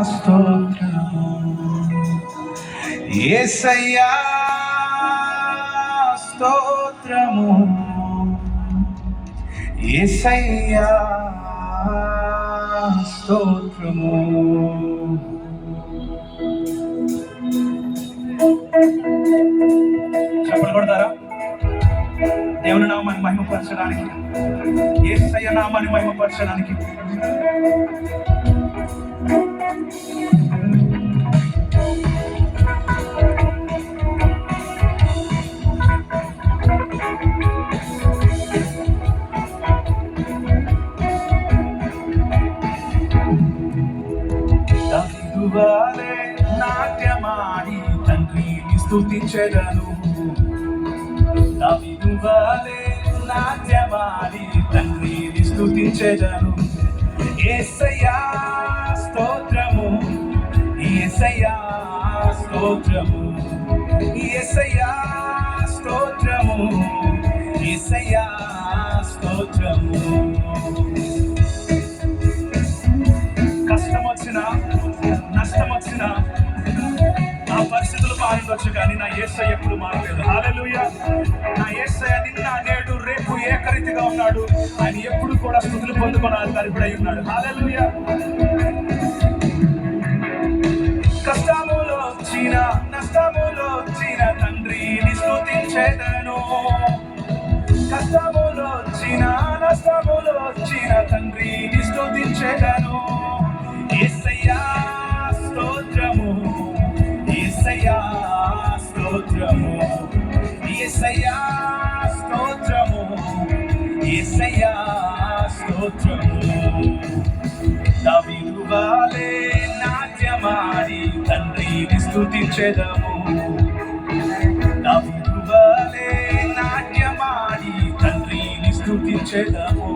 స్తోత్రము యేసయ్యా స్తోత్రము యేసయ్యా స్తోత్రము. చప్పట్లు కొడతారా? దేవుని నామాన్ని మహిమపరచడానికి, యేసయ్య నామాన్ని మహిమపరచడానికి. దావీదువలే నాట్యమాడి తండ్రిని స్తుతించెదను. దావీదువలే నాట్యమాడి తండ్రిని స్తుతించెదను. యేసయ్యా స్తోత్రము యేసయ్యా స్తోత్రము యేసయ్యా స్తోత్రము యేసయ్యా స్తోత్రము. కష్టం వచ్చినా నష్టం వచ్చినా నా పరిస్థితులు మారవచ్చు, కానీ నా యేసయ్య ఎప్పుడు మారలేదు. హల్లెలూయా. నా యేసయ్య నిన్న నేడు రేపు ఏకరీతిగా ఉన్నాడు. ఆయన ఎప్పుడు కూడా స్తుతులు పొందుకొని తరిపడై ఉన్నాడు. హల్లెలూయా. కష్టములో వచ్చిన నష్టములో వచ్చిన తండ్రిని స్తుతించెదను. కష్టములో వచ్చిన నష్టములో వచ్చిన తండ్రిని స్తుతించెదను. యేసయ్యా స్తోత్రము యేసయ్యా స్తోత్రము యేసయ్యా స్తోత్రము యేసయ్యా స్తోత్రము. దావీదువలే నాట్యమాడి తండ్రిని స్తుతించెదము. దావీదువలే నాట్యమాడి తండ్రిని స్తుతించెదము.